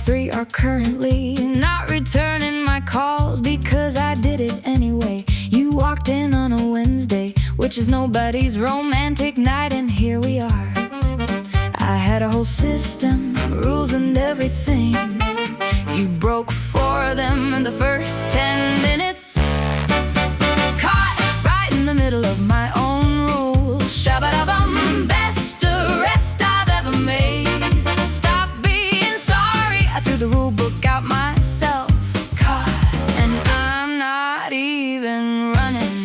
three are currently not returning my calls because I did it anyway. You walked in on a Wednesday, which is nobody's romantic night, and here we are. I had a whole system, rules and everything. You broke four of them in the first 10 minutes. Caught right in the middle of my own rules. Shabba-da-bum, best arrest I've ever made. Stop being sorry, I threw the rule book out myself. Caught, and I'm not even running.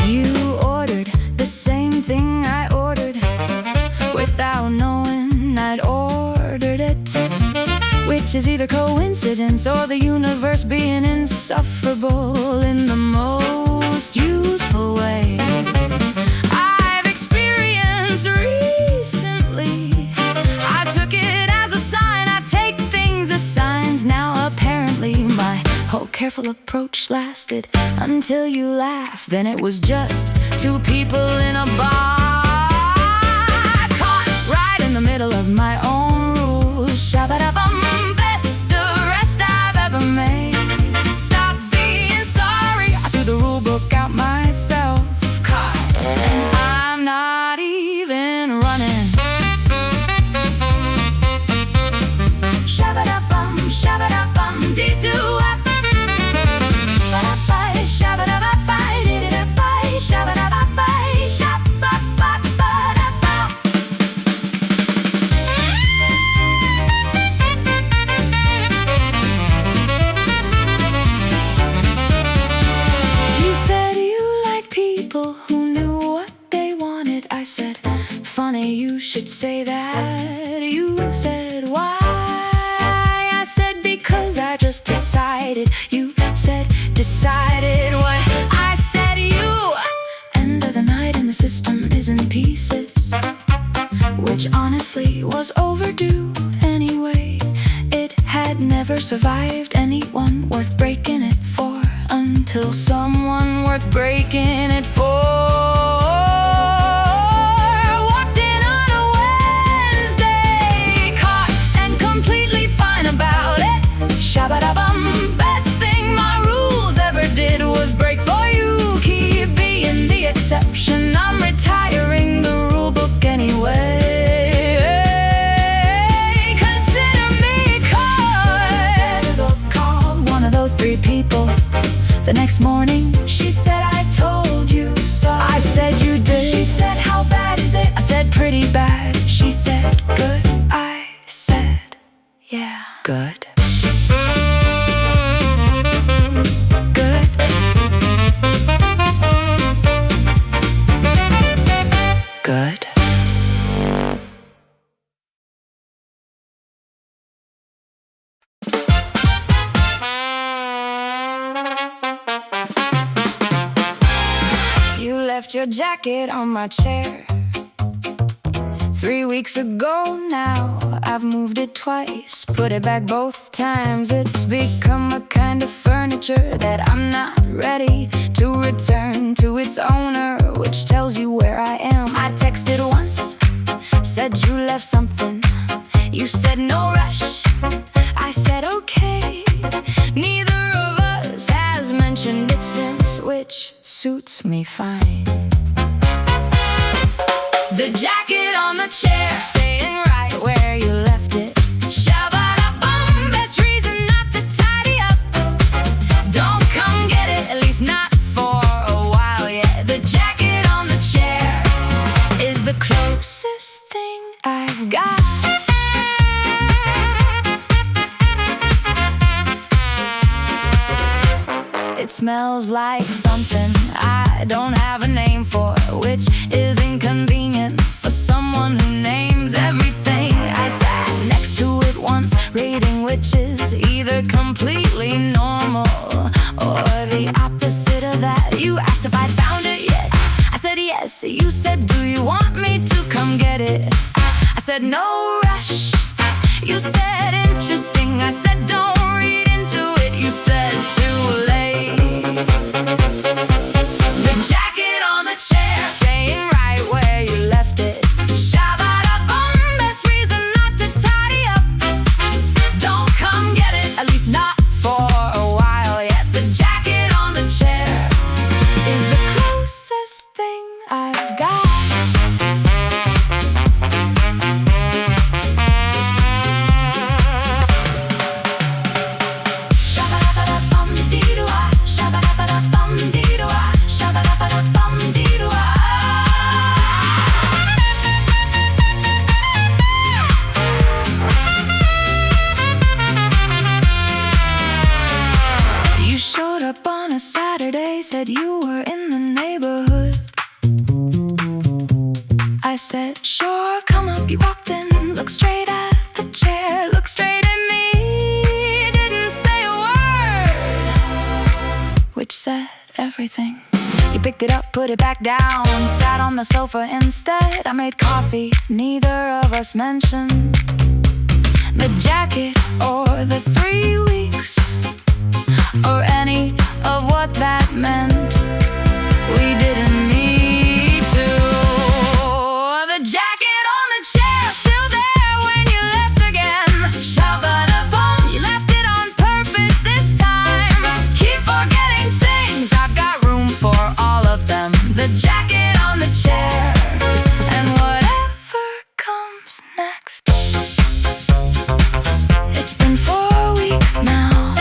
You ordered the same thing I ordered without knowing I'd ordered it, which is either coincidence or the universe being insufferable in the most useful way I've experienced recently. I took it as a sign, I take things as signs. Now apparently my whole careful approach lasted until you laughed. Then it was just two people in a bar, caught right in the middle of my own rules. Shabba-da-bum, best arrest I've ever made. Stop being sorry, I threw the rule book out myself. Caught, and I'm not even running. Shabba-da-bum, shabba-da-bum, dee-doo-wop. Ba-da-bye, shabba-da-ba-bye, dee-dee-da-bye, shabba-da-ba-bye, shabba-ba-ba-da-ba. You said you like people who knew what they wanted. I said, funny you should say that. You said, why? I said, because I just decided. You said, decided what? I said, you. End of the night and the system is in pieces, which honestly was overdue anyway. It had never survived anyone worth breaking it for, until someone worth breaking it for walked in on a Wednesday, caught and completely fine about it. Shabba-da-bum, best thing my rules ever did was break for you. Keep being the exception, I'm retiring the rule book anyway. Consider me called one of those three people. The next morning, she said, I told you so. I said, you did. She said, how bad is it? I said, pretty bad. She said, good. I said, yeah, good. Good. Good. You left your jacket on my chair 3 weeks ago now. I've moved it twice, put it back both times. It's become a kind of furniture that I'm not ready to return to its owner, which tells you where I am. I texted once, said you left something. You said no rush. I said okay. Neither of us has mentioned it since, which suits me fine. The jacket on the chair, staying right where you left it. Shabba-da-bum, best reason not to tidy up. Don't come get it, at least not for a while yet. The jacket on the chair is the closest thing I've got. It smells like something I don't have a name for, which is inconvenient for someone who names everything. I sat next to it once, rating which is either completely normal or the opposite of that. You asked if I'd found it yet. I said yes. You said, do you want me to come get it? I said no rush. You said interesting. I said don't read into it. You said too late. The jacket on the chair, staying right where you left it. Shabba-da-bum, best reason not to said you were in the neighborhood. I said, sure, come up. You walked in, looked straight at the chair, looked straight at me, didn't say a word, which said everything. You picked it up, put it back down, sat on the sofa instead. I made coffee, neither of us mentioned the jacket or the 3 weeks or any of what that meant. We didn't need to. The jacket on the chair, still there when you left again. Shabba-da-bum, you left it on purpose this time. Keep forgetting things, I've got room for all of them. The jacket on the chair, and whatever comes next. It's been 4 weeks now.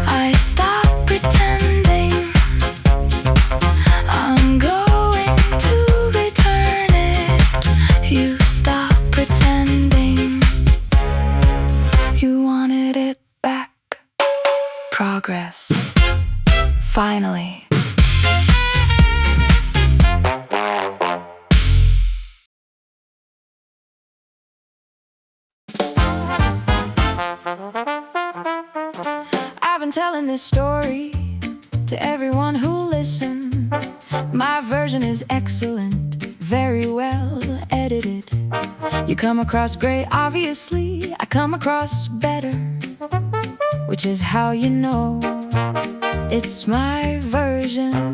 I stopped pretending I'm going to return it. You stopped pretending you wanted it back. Progress. Finally. I've been telling this story to everyone who listens. My version is excellent, very well edited. You come across great, obviously. I come across better, which is how you know it's my version.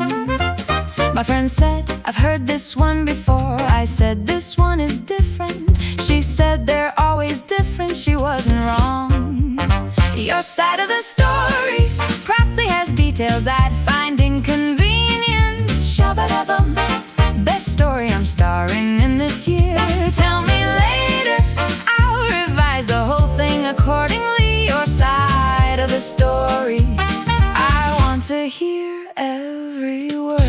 My friend said, I've heard this one before. I said, this one is different. She said, they're always different. She wasn't wrong. Your side of the story probably has details I'd find inconvenient. Shabba-da-bum. Best story I'm starring in this year. Tell me later, I'll revise the whole thing accordingly. Your side of the story, I want to hear every word.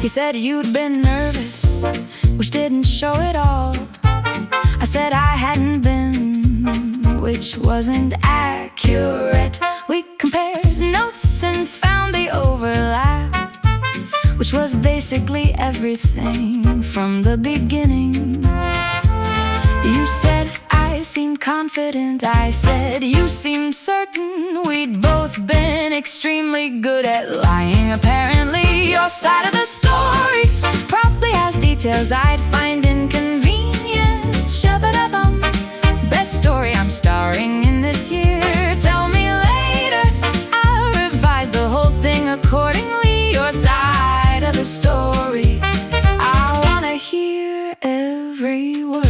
You said you'd been nervous, which didn't show at all. I said I hadn't been, which wasn't accurate. We compared notes and found the overlap, which was basically everything from the beginning. You said I seemed confident. I said you seemed certain. We'd both been extremely good at lying, apparently. Your side of the story probably has details I'd find inconvenient. Shabba-da-bum. Best story I'm starring in this year. Tell me later, I'll revise the whole thing accordingly. Your side of the story, I wanna hear every word.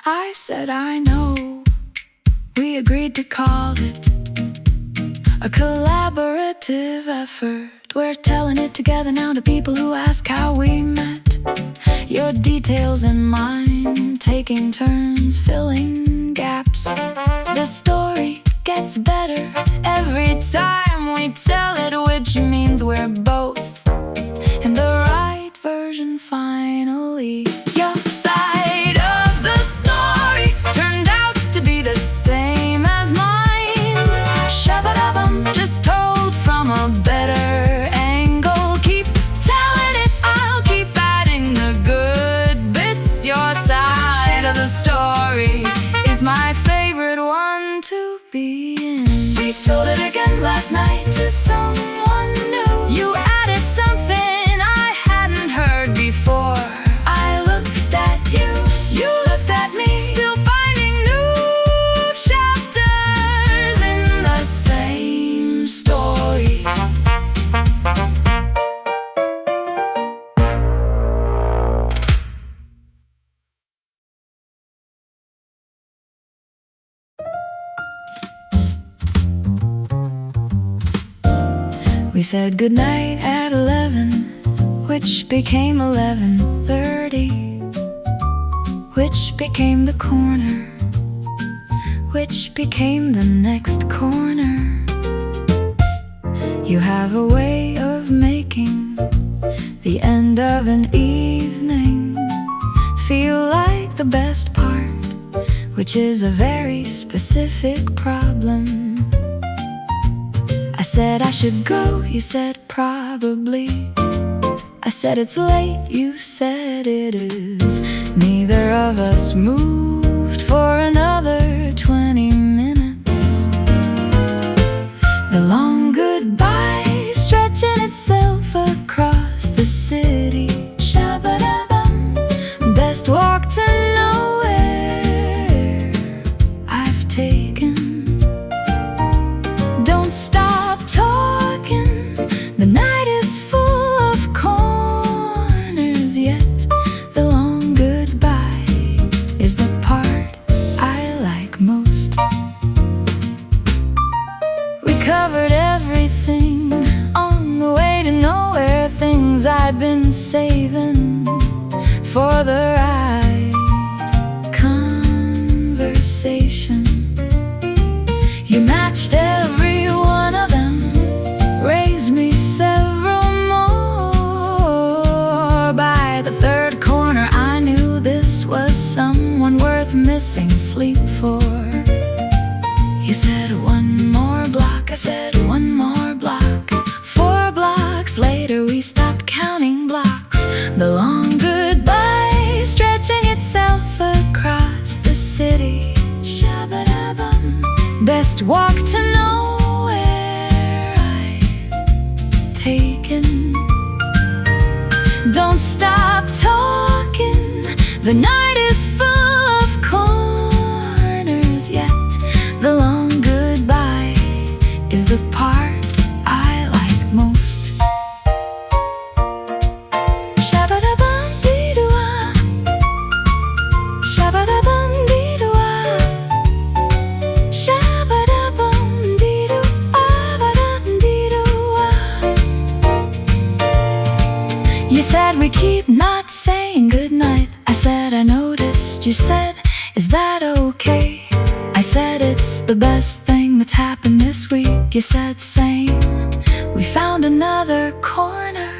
I said I know. We agreed to call it a collaborative effort. We're telling it together now to people who ask how we met. Your details and mine taking turns filling gaps. The story gets better every time we tell it, which means we're both in the right version finally. Your side of the story turned out to be the same as mine. Shabba-da-bum, just told from a better angle. Keep telling it, I'll keep adding the good bits. Your side of the story is my favorite one to be in. We told it again last night to someone new. You added something I hadn't heard before. I looked at you, you looked at me, still finding new chapters in the same story. We said goodnight at 11, which became 11:30, which became the corner, which became the next corner. You have a way of making the end of an evening feel like the best part, which is a very specific problem. I said I should go, you said probably. I said it's late, you said it is. Neither of us moved for another 20 minutes. The long goodbye stretching itself across the city. Shabba-dabum, best walk to nowhere I've taken. Don't stop talking, the night is full of corners, yet the long goodbye is the part I like most. We covered everything on the way to nowhere, things I've been saving for the right conversation. You matched every one of them, raised me several more. By the third corner I knew this was someone worth missing sleep for. You said one more block, I said one more block. 4 blocks later we stopped counting blocks. The long goodbye stretching itself across the city. Shabba-dabum, best walk to nowhere I've taken. Don't stop talking, the night is full of corners, yet the long goodbye is the part I like most. Shabba-dabum-dee-doo-ah, shabba-dabum-dee-doo-ah, shabba-dabum-dee-doo-ah-ba-dum-dee-doo-ah. You said we keep not saying goodnight. I said I noticed. You said, is that okay? I said it's the best thing that's happened this week. You said same. We found another corner.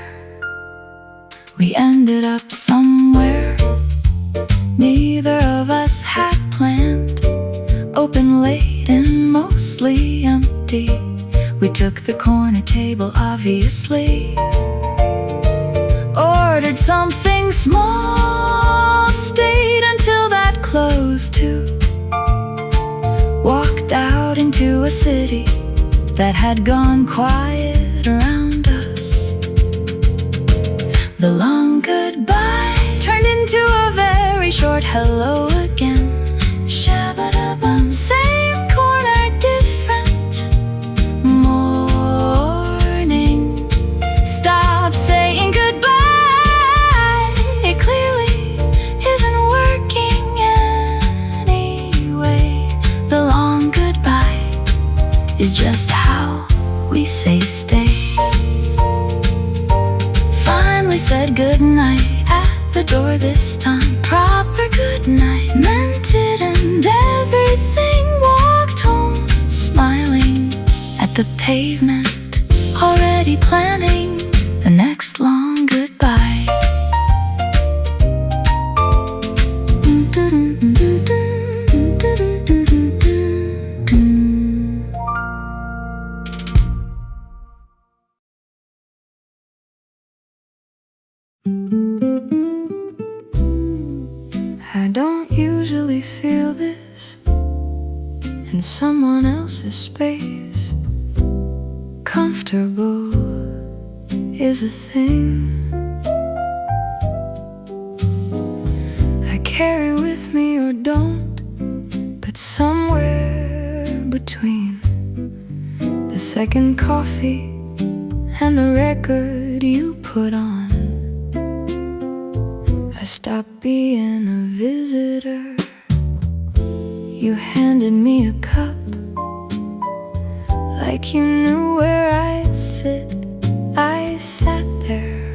We ended up somewhere neither of us had planned. Open late and mostly empty. We took the corner table, obviously. Ordered something small, stayed until that closed too. Walked out into a city that had gone quiet around us. The long goodbye turned into a very short hello again. Shabba-dabum, same corner, different morning. Stop saying goodbye, it clearly isn't working anyway. The long goodbye is just how we say stay. Finally said goodnight at the door this time. Proper goodnight, meant it and everything. Walked home smiling at the pavement, already planning the next long goodbye. I don't usually feel this in someone else's space. Comfortable is a thing I carry with me or don't, but somewhere between the second coffee and the record you put on, I stopped being a visitor. You handed me a cup like you knew where I'd sit. sat there,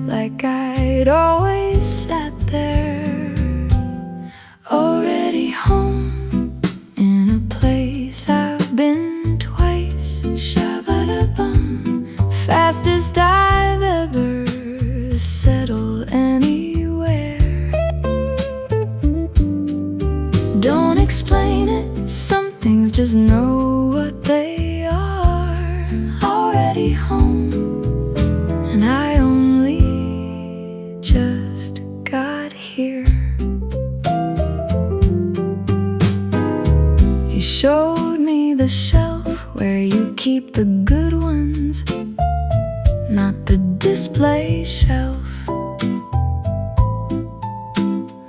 like I'd always sat there, already home in a place I've been twice. Shabba-da-bum, fastest I've ever settled anywhere. Don't explain it, some things just know what they are. Already home, and I only just got here. You showed me the shelf where you keep the good ones, not the display shelf.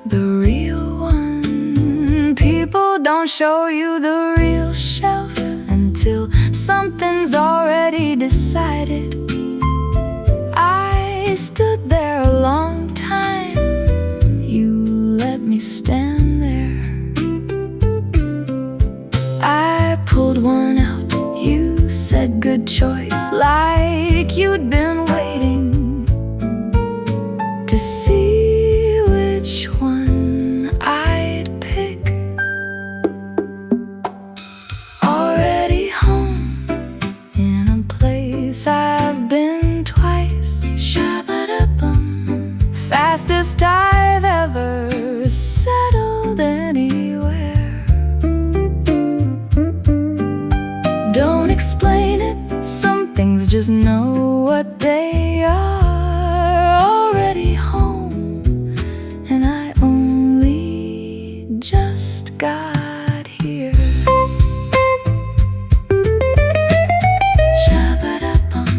The real one. People don't show you the real shelf until something's already decided. I stood there a long time, you let me stand there. I pulled one out, you said good choice, like you'd been waiting to see which one I'd pick. Already home in a place I've been twice. Shabba-da-bum, fastest I've ever settled anywhere. Don't explain it, some things just know what they are. Already home, and I only just got here. Shabba-da-bum,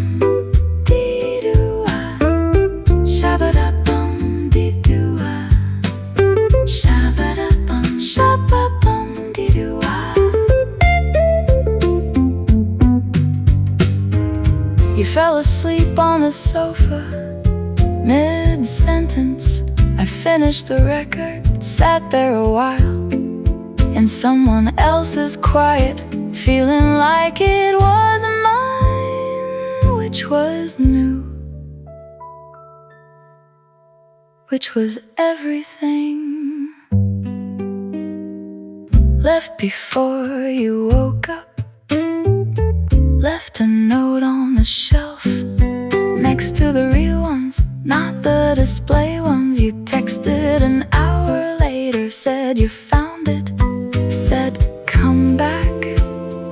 dee-doo-ah. Shabba-da-bum, dee-doo-ah. Shabba-da-bum, shabba-bum, dee-doo-ah. You fell asleep on the sofa, mid-sentence. I finished the record, sat there a while in someone else's quiet, feeling like it was mine, which was new, which was everything. Left before you woke up, left a note on the shelf next to the real ones, not the display ones. You texted an hour later, said you found it, said come back.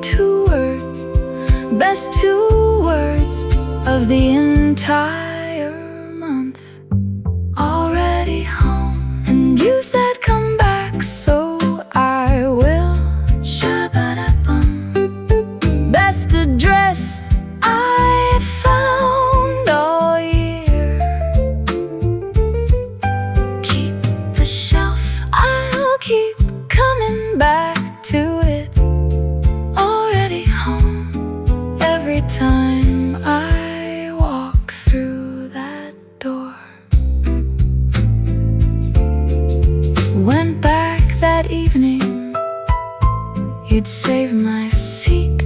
2 words, best 2 words of the entire month. Already home, and you said come back, so I will. Shabba-da-bum, best address I found all year. Keep the shelf, I'll keep coming back to it. Already home, every time I walk through that door. Went back that evening, you'd save my seat.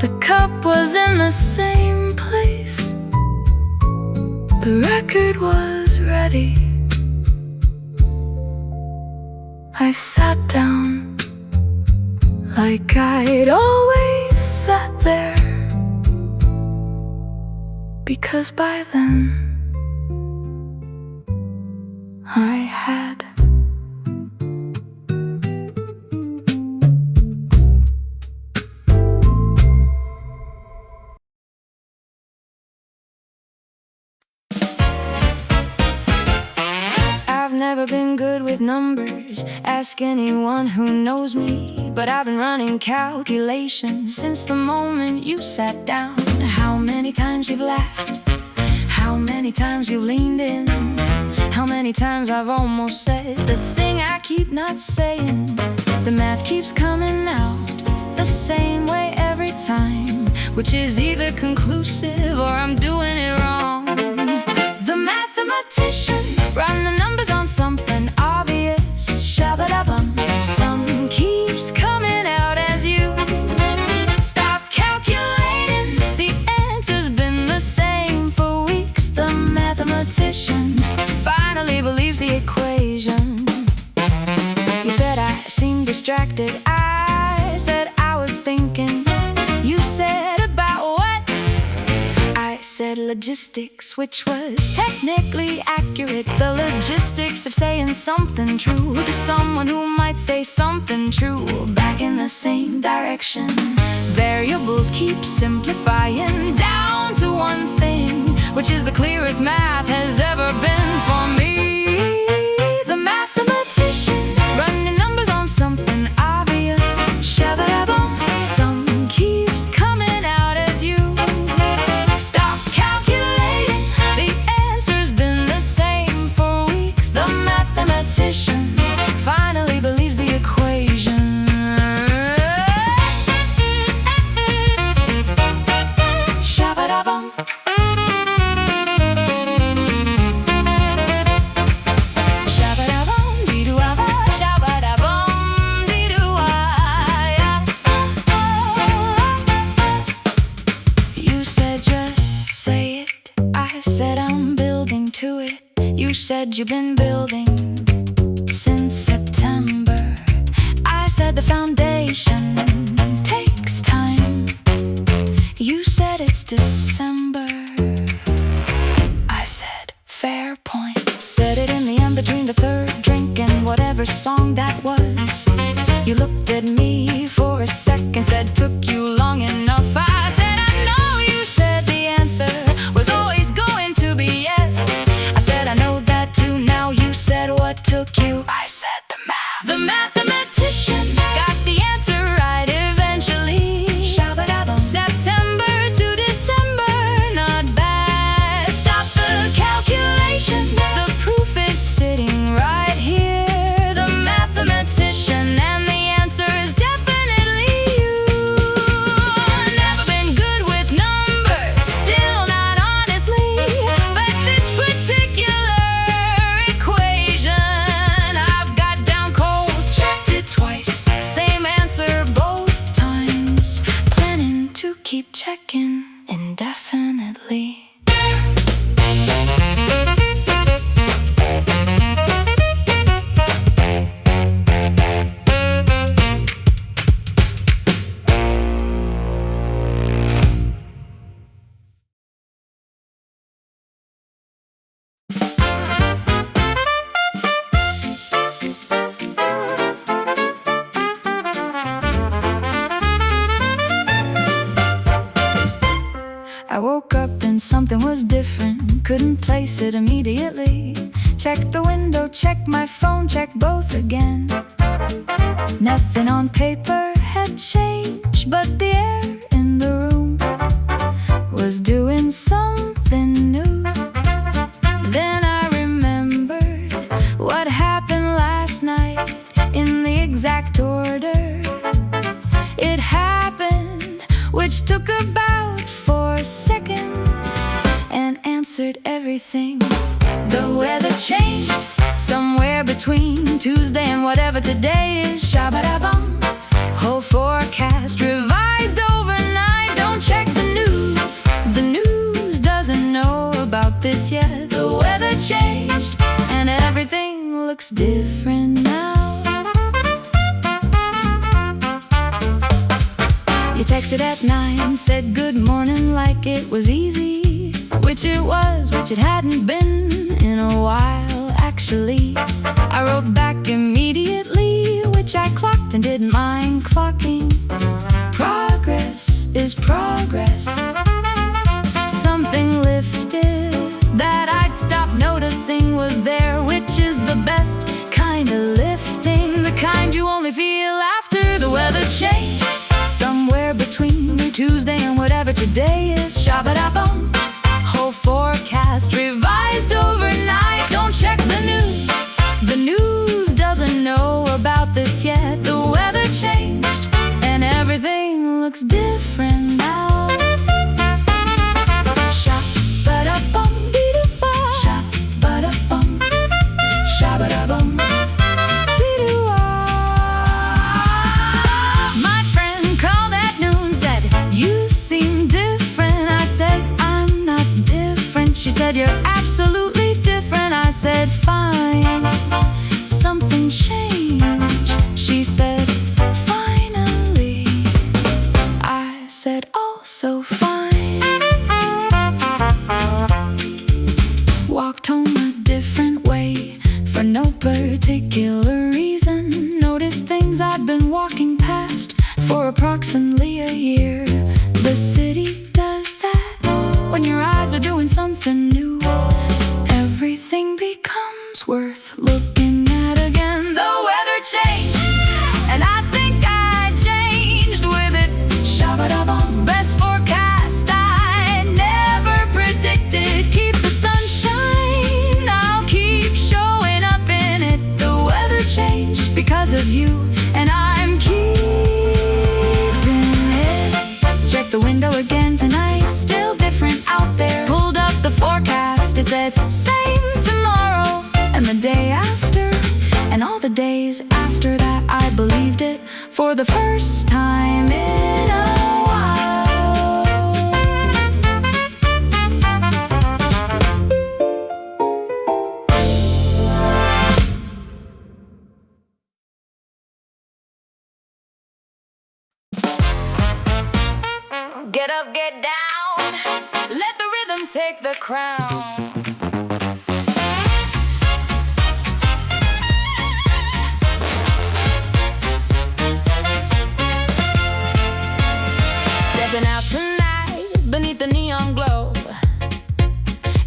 The cup was in the same place, the record was ready. I sat down, like I'd always sat there, because by then I had. I've never been good with numbers, ask anyone who knows me. But I've been running calculations since the moment you sat down. How many times you've laughed, how many times you've leaned in, how many times I've almost said the thing I keep not saying. The math keeps coming out the same way every time, which is either conclusive or I'm doing it wrong. The mathematician run the numbers on something obvious. Shabba-da-bum, some keeps coming out as you stop calculating the distracted. I said I was thinking. You said about what? I said logistics, which was technically accurate. The logistics of saying something true to someone who might say something true back in the same direction. Variables keep simplifying down to one thing, which is the clearest math has ever been for me. The mathematician, running numbers on something obvious. Shabba-dabum, some keeps coming out as you stop calculating. The answer's been the same for weeks. The mathematician finally believes the equation. Shabba-dabum. You said you've been building since September. I said the foundation takes time. You said it's December. I said fair point. Said it in the end between the third drink and whatever song that was. You looked at me for a second, said took you long enough. I said I know. You said the answer was always going to be yes. I said I know that too. Now you said what took you. I said the math. The mathematician got the answer right eventually. September to December, not bad. Stop the calculations. The proof is sitting right here. The mathematician, and the answer is definitely you. Never been good with numbers, still not honestly, but this particular equation I've got down cold. Checked it twice, same answer both times. Planning to keep checking indefinitely. I woke up and something was different. Couldn't place it immediately. Checked the window, checked my phone, checked both again. Nothing on paper had changed, but the air in the room was doing something new. Then I remembered what happened last night in the exact order it happened, which took about 4 seconds and answered everything. The weather changed somewhere between Tuesday and whatever today is. Shabba-dabum. Whole forecast revised overnight. Don't check the news. The news doesn't know about this yet. The weather changed and everything looks different now. You texted at 9, said good morning like it was easy, which it was, which it hadn't been in a while actually. I wrote back immediately, which I clocked and didn't mind clocking. Progress is progress. Something lifted that I'd stopped noticing was there, which is the best kind of lifting, the kind you only feel after the weather changed. Somewhere between Tuesday and whatever today is. Shabba-dabum. Whole forecast revised overnight. Don't check the news. The news doesn't know about this yet. The weather changed and everything looks different now. Shabba-dabum, dee-doo-ba. Shabba-dabum, shabba-dabum. She said, you're absolutely different. I said, fine. Something changed. She said, particular reason. Noticed things I'd been walking past for approximately a year. The city does that when your eyes are doing something new. Everything becomes worth looking at again. The weather changed, and I think I changed with it. Shabba-dabba. Best forecast I never predicted. Keep the sunshine, I'll keep showing up in it. The weather changed because of you, and I'm keeping it. Check the window again tonight, still different out there. Pulled up the forecast, it said same tomorrow and the day after, and all the days after that. I believed it for the first time in a while. Get up, get down, let the rhythm take the crown. Stepping out tonight beneath the neon glow.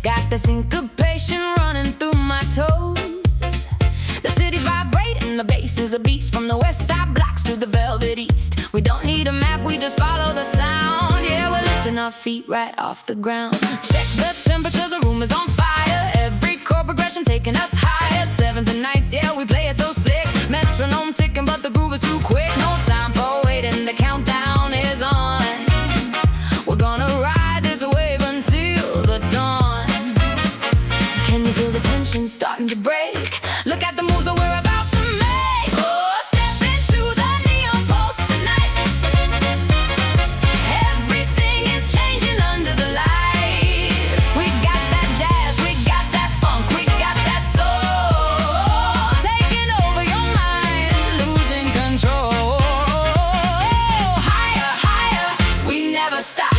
Got the syncopation running through my toes. The city's vibrating, the bass is a beast. From the west side blocks to the velvet east. We don't need a map, we just follow the sound. Yeah, we're lifting our feet right off the ground. Check the temperature, the room is on fire. Every chord progression taking us higher. Sevens and nights, yeah, we play it so slick. Metronome ticking, but the groove is too quick. No time for waiting, the countdown is on. We're gonna ride this wave until the dawn. Can you feel the tension starting to break? Look at the moves that we're about to make. Oh, step into the neon pulse tonight. Everything is changing under the light. We got that jazz, we got that funk, we got that soul. Taking over your mind, losing control. Higher, higher, we never stop.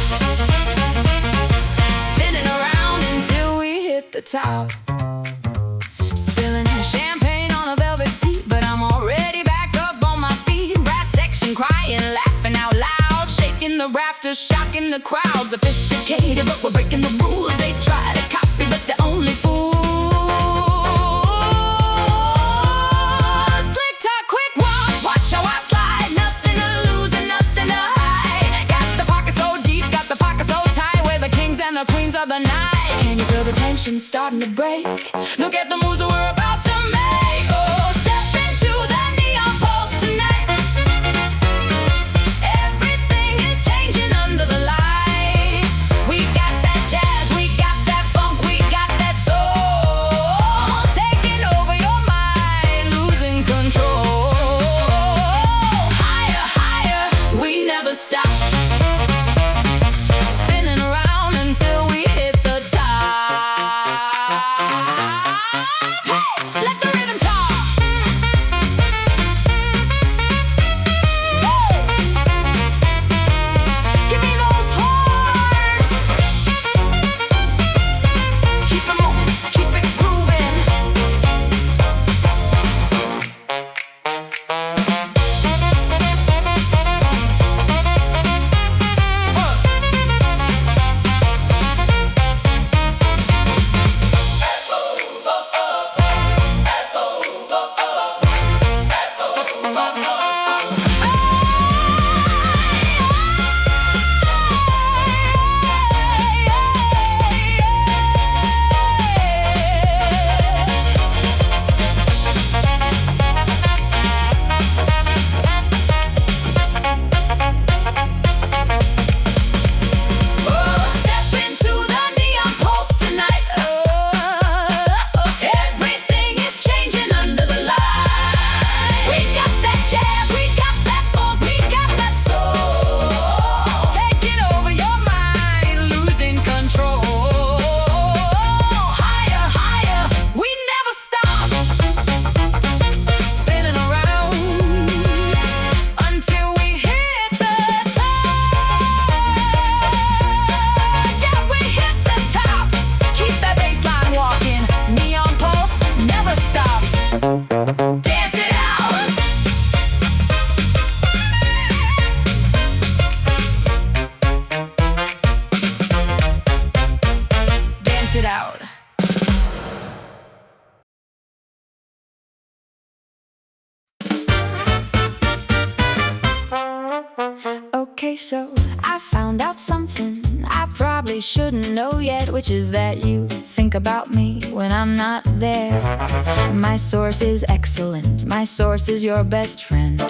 Spinning around until we hit the top. Spilling champagne on a velvet seat, but I'm already back up on my feet. Brass section crying, laughing out loud, shaking the rafters, shocking the crowd. Sophisticated, but we're breaking the rules. They try to copy, but they're only fools. Slick talk, quick walk, watch how I slide. Nothing to lose and nothing to hide. Got the pocket so deep, got the pocket so tight. We're the kings and the queens of the night. Can you feel the tension starting to break? Look at the moves that we're about to make. Oh, step into the neon pulse tonight. Everything is changing under the light. We got that jazz, we got that funk, we got that soul. Taking over your mind, losing control. Higher, higher, we never stop. Spinning around until we hit the top. Okay, so I found out something I probably shouldn't know yet, which is that you think about me when I'm not there. My source is excellent. My source is your best friend,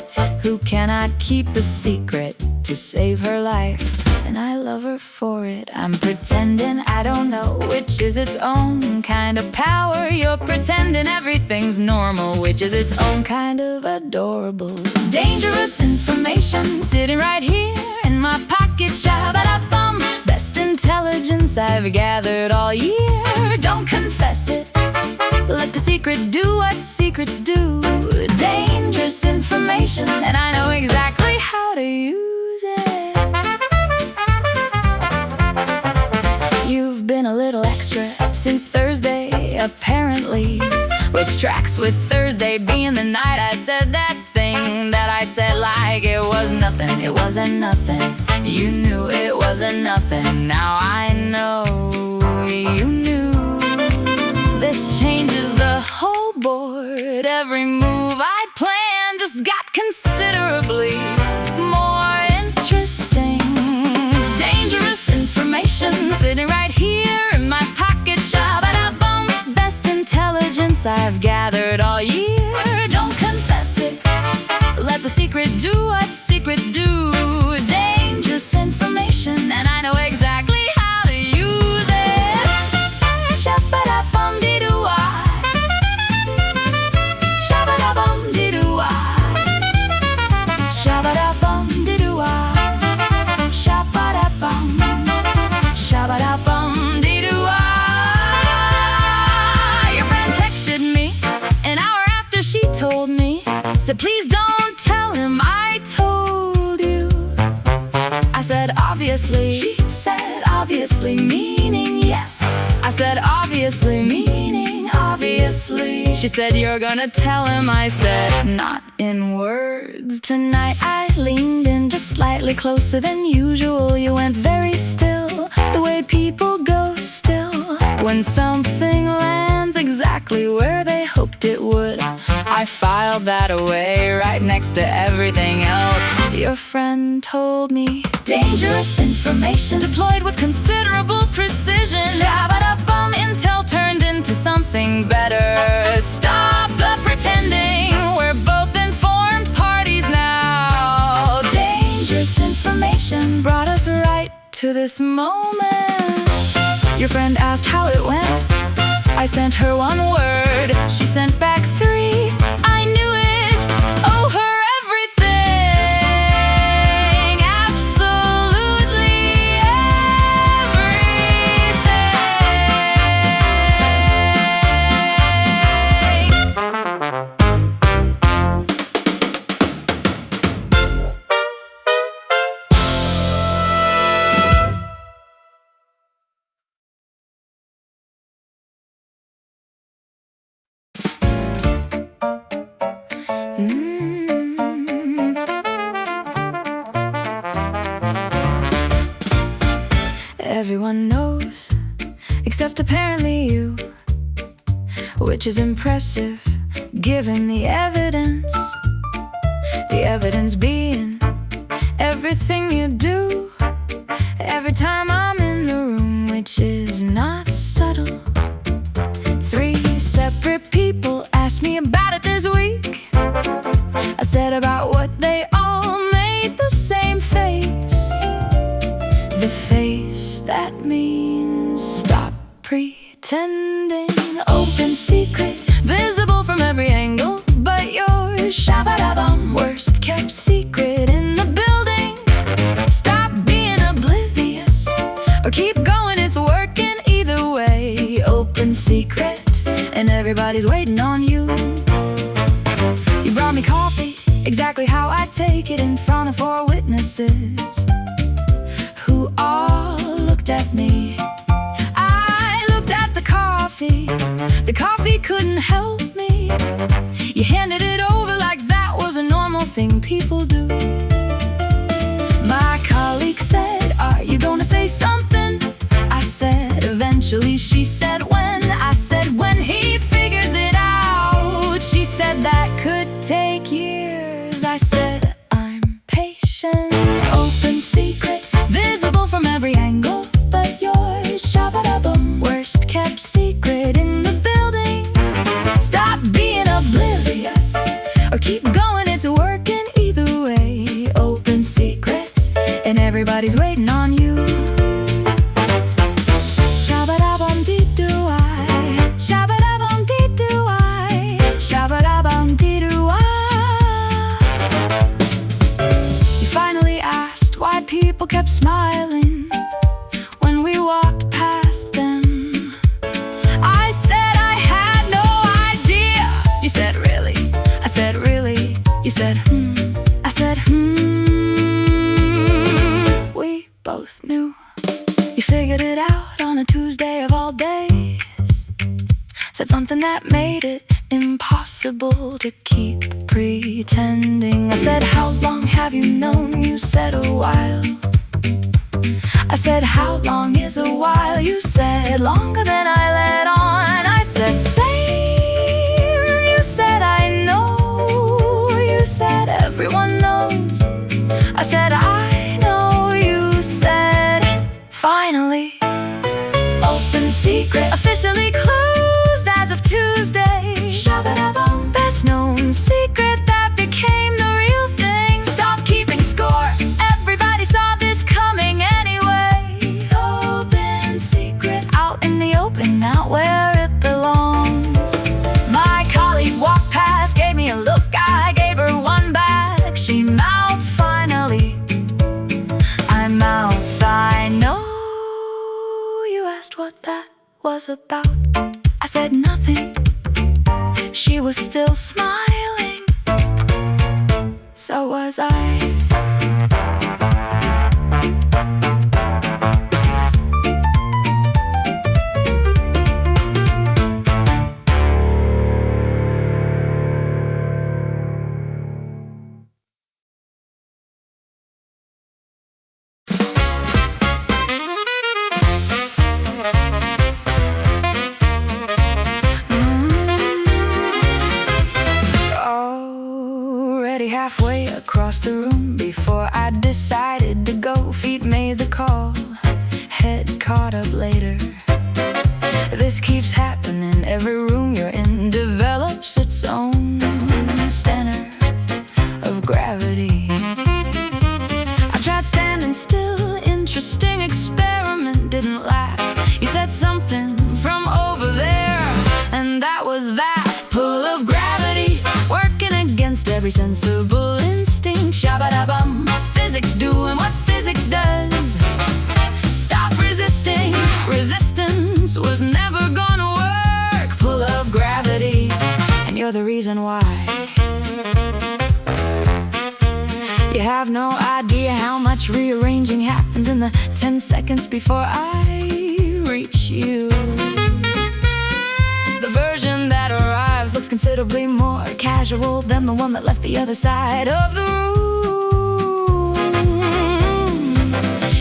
who cannot keep a secret to save her life. And I love her for it. I'm pretending I don't know, which is its own kind of power. You're pretending everything's normal, which is its own kind of adorable. Dangerous information sitting right here in my pocket. Shabba-da-bum. Best intelligence I've gathered all year. Don't confess it. Let the secret do what secrets do. Dangerous information, and I know exactly how to use it. You've been a little extra since Thursday, apparently, which tracks with Thursday being the night I said that thing that I said like it was nothing. It wasn't nothing. You knew it wasn't nothing. Now I know you knew. This changes the whole board. Every move I planned just got considerably more interesting. Dangerous information sitting right here in my pocket. Shabba-da-bum. Best intelligence I've gathered all year. Don't confess it. Let the secret do what secrets do. Dangerous information, and I know exactly how to use it. Shabba-da-bum-dee-doo-wah. Shabba-da-bum-dee-doo-wah. Shabba-da-bum-dee-doo-wah. Shabba-da-bum. Shabba-da-bum-dee-doo-wah. Your friend texted me an hour after she told me. Said, please don't tell him I told you. I said, obviously. She said, obviously, meaning yes. I said, obviously, meaning obviously. She said, you're gonna tell him. I said, not in words. Tonight I leaned in just slightly closer than usual. You went very still, the way people go still when something lands exactly where they hoped it would. I filed that away right next to everything else your friend told me. Dangerous information deployed with considerable precision. Shabba-da-bum. Intel turned into something better. Stop the pretending. We're both informed parties now. Dangerous information brought us right to this moment. Your friend asked how it went. I sent her one word. She sent back 3. I knew it. Oh, her everything. Absolutely Everyone knows, except apparently you, which is impressive, given the evidence. The evidence being everything you do, every time I'm in the room, which is not subtle. 3 separate people asked me about it this week. I said about what they all made the same face. The face that means stop pretending. Open secret, visible from every angle, but yours, shabba-da-bum, worst kept secret in the building. Stop being oblivious, or keep going, it's working either way. Open secret, and everybody's waiting on you. You brought me coffee, exactly how I take it, in front of 4 witnesses who all looked at me. I looked at the coffee. The coffee couldn't help me. You handed it over like that was a normal thing people do. My colleague said, are you gonna say something? I said, eventually. She said, when? I said, when he figures it out. She said, that could take years. I said, I'm patient. patient. Open secret, visible from every angle but yours. Shabba-da-bum, worst kept secret in the building. Stop being oblivious, or keep going, it's working either way. Open secret, and everybody's waiting on you. Shabba-da-bum-dee-doo-I, shabba-da-bum-dee-doo-I, shabba-da-bum-dee-doo-I. You finally asked why people kept smiling when we walked past them. I said I had no idea. You said really? I said really? You said I said We both knew. You figured it out on a Tuesday of all days. Said something that made it impossible to keep pretending. I said, how long have you known? You said a while. I said, how long is a while? You said, longer than I let on. I said, same. You said, I know. You said, everyone knows. I said, I know. You said, finally. Open secret, officially closed as of Tuesday. Shabba-da-bum, best known secret that became the real thing. Stop keeping score, everybody saw this coming anyway. Open secret, out in the open, out where it belongs. My colleague walked past, gave me a look, I gave her one back. She mouthed finally, I mouthed, I know. You asked what that was about, I said nothing. She was still smiling, so was I. Halfway across the room before I decided to go. Feet made the call, head caught up later. This keeps happening, every room you're in develops its own center of gravity. I tried standing still, interesting experiment didn't last. You said something from over there, and that was that. Pull of gravity, working against every sensible instinct. Shabba-da-bum, physics doing what physics does. Stop resisting, resistance was never gonna work. Pull of gravity, and you're the reason why. You have no idea how much rearranging happens in the 10 seconds before I reach you. The version that arrives looks considerably more casual than the one that left the other side of the room.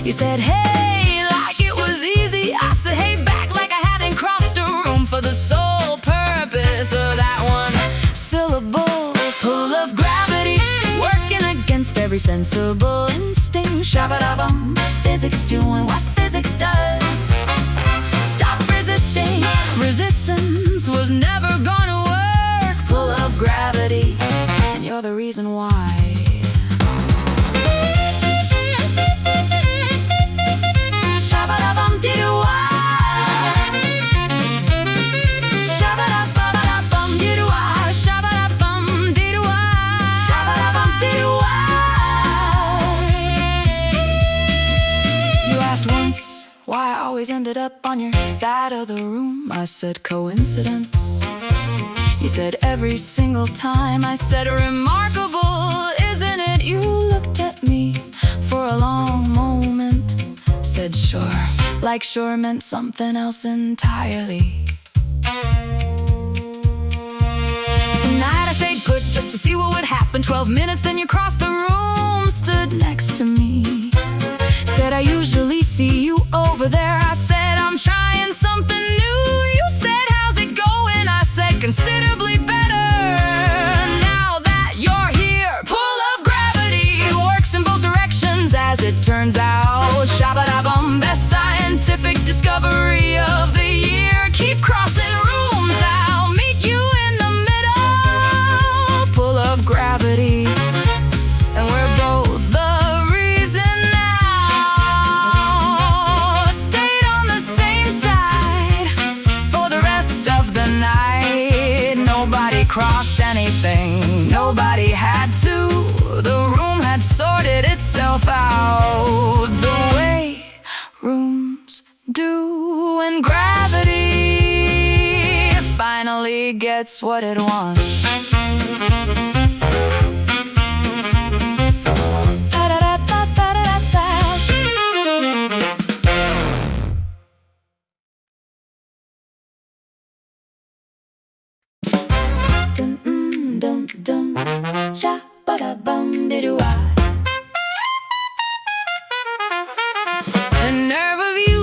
You said, hey, like it was easy. I said, hey, back like I hadn't crossed a room for the sole purpose of that one syllable. Full of gravity, working against every sensible instinct. Shabba-da-bum, physics doing what physics does. Stop resisting, resistance was never gonna work. Pull of gravity, and you're the reason why. Shabba-da-bum-dee-doo-wah. Shabba-da-ba-ba-da-bum-dee-doo-wah. Shabba-da-bum-dee-doo-wah. Shabba-da-bum-dee-doo-wah. You asked once why I always ended up on your side of the room. I said coincidence. You said every single time. I said remarkable, isn't it? You looked at me for a long moment, said sure, like sure meant something else entirely. Tonight I stayed put just to see what would happen. 12 minutes, then you crossed the room, stood next to me. Said I usually see you over there. I said I'm trying something new. You said how's it going? I said considerably better. Now that you're here, pull of gravity works in both directions. anything. Nobody had to. The room had sorted itself out the way rooms do. And gravity finally gets what it wants. Dum dum sha ba da bum de do I. The nerve of you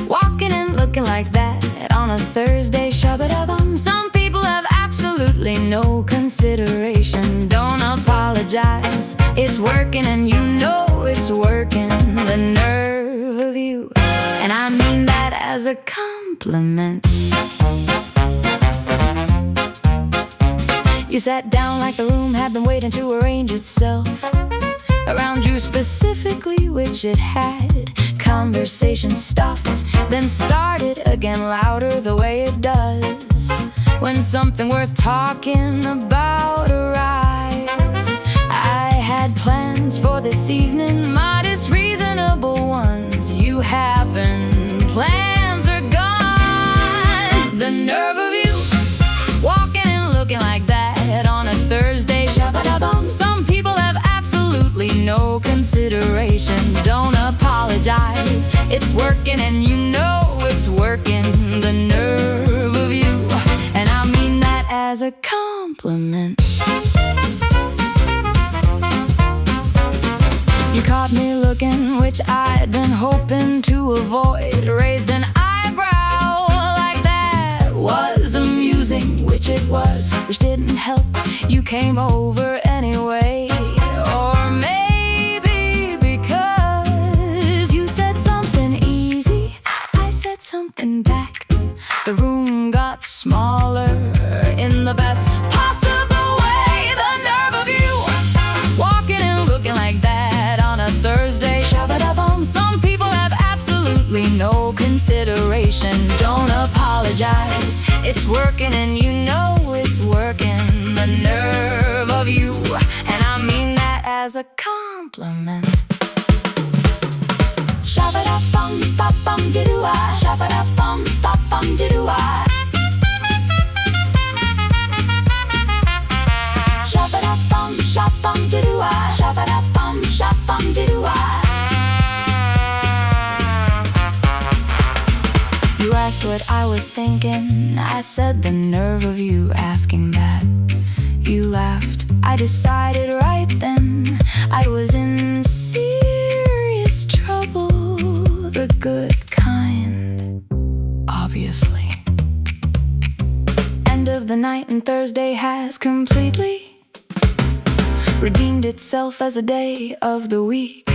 walking and looking like that on a Thursday, shabba da bum. Some people have absolutely no consideration. Don't apologize, it's working and you know it's working. The nerve of you, and I mean that as a compliment. You sat down like the room had been waiting to arrange itself around you specifically, which it had. Conversation stopped, then started again louder the way it does when something worth talking about arrives. I had plans for this evening, modest, reasonable ones. You haven't, plans are gone. The nerve of you walking and looking like that on a Thursday, shabba-da-bum. Some people have absolutely no consideration. Don't apologize, it's working and you know it's working. The nerve of you, and I mean that as a compliment. You caught me looking, which I'd been hoping to avoid. Raised an eyebrow like that was amusing, which it was, which didn't help. You came over anyway. Or maybe because you said something easy, I said something back. The room got smaller in the best possible way. The nerve of you walking and looking like that on a Thursday, shabba-da-bum. Some people have absolutely no consideration. Don't apologize, it's working and you know it's working. The nerve of you, and I mean that as a compliment. Shabba-da-bum, ba-bum, dee-doo-I. Shabba-da-bum, ba-bum, dee-doo-I. Shabba-da-bum, shabba-bum, dee-doo-I. Shabba-da-bum, shabba-bum, dee-doo-I. You asked what I was thinking. I said the nerve of you asking that. You laughed. I decided right then I was in serious trouble. The good kind, obviously. End of the night and Thursday has completely redeemed itself as a day of the week.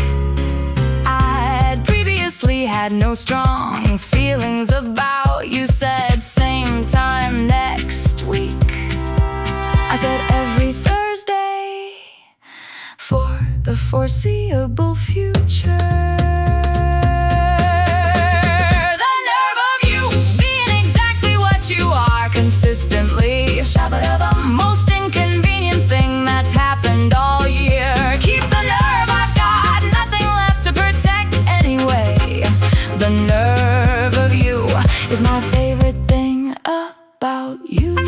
I'd previously had no strong feelings about. You said same time next week. I said every Thursday for the foreseeable future. The nerve of you being exactly what you are consistently. Shabba-da-bum. Most inconvenient thing that's happened all year. Keep the nerve, I've got nothing left to protect anyway. The nerve of you is my favorite thing about you.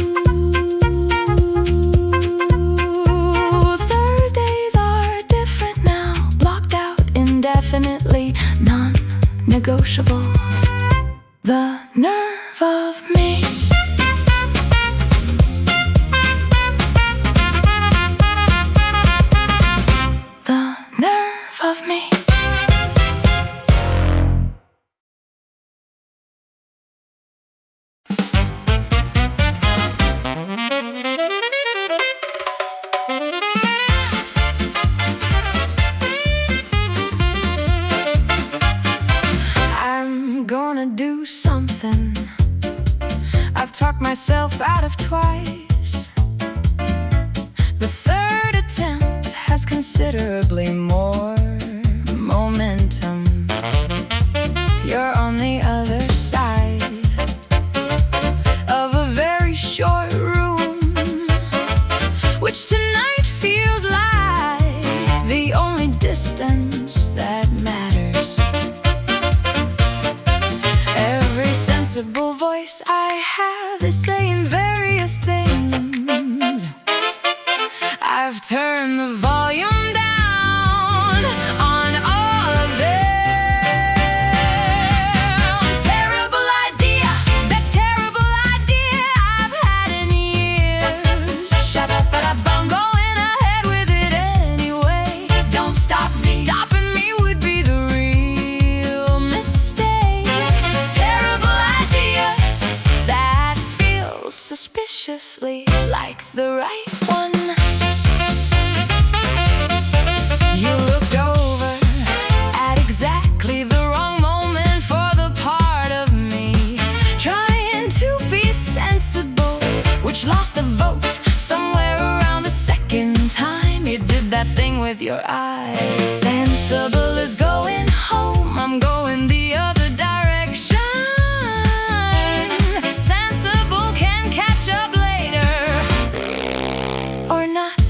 Definitely non-negotiable. The nerve of me. The nerve of me. Gonna do something I've talked myself out of twice. The third attempt has considerably more momentum. You're on the other side of a very short room. I've turned the volume down on all of them. Terrible idea, best terrible idea I've had in years. Shut up, but I'm going ahead with it anyway. Don't stop me. Stopping me would be the real mistake. Terrible idea that feels suspiciously like the right one. You looked over at exactly the wrong moment for the part of me trying to be sensible, which lost the vote somewhere around the second time you did that thing with your eyes. Sensible is going home, I'm going the other direction. Sensible can catch up later, or not.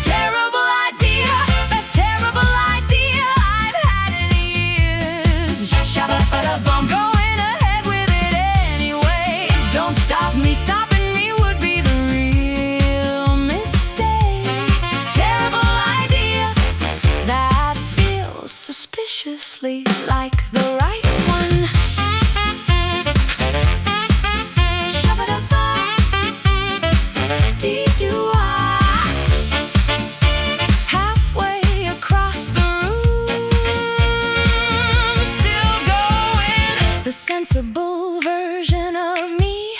Terrible idea, best terrible idea I've had in years. Shabba-ba-da-bum, going ahead with it anyway. Don't stop me, stopping me would be the real mistake. Terrible idea that feels suspiciously like the right one. Shabba-da-ba-dee-doo-ah. Halfway across the room, still going. The sensible version of me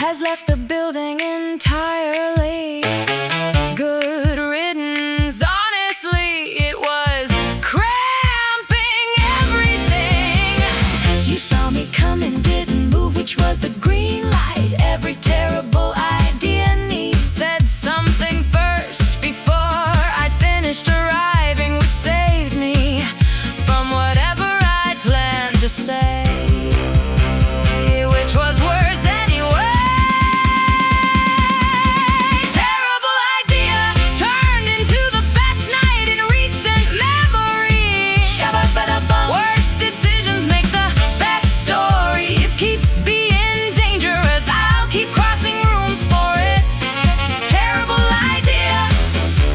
has left the building entirely. Good riddance, honestly, it was cramping everything. You saw me coming, didn't move, which was the green light. Every terrible idea needs said something first before I'd finished arriving, which saved me from whatever I'd planned to say, which was worse anyway. Terrible idea turned into the best night in recent memory. Shabba-ba-da-bum. Worst decisions make the best stories. Keep being dangerous, I'll keep crossing rooms for it. Terrible idea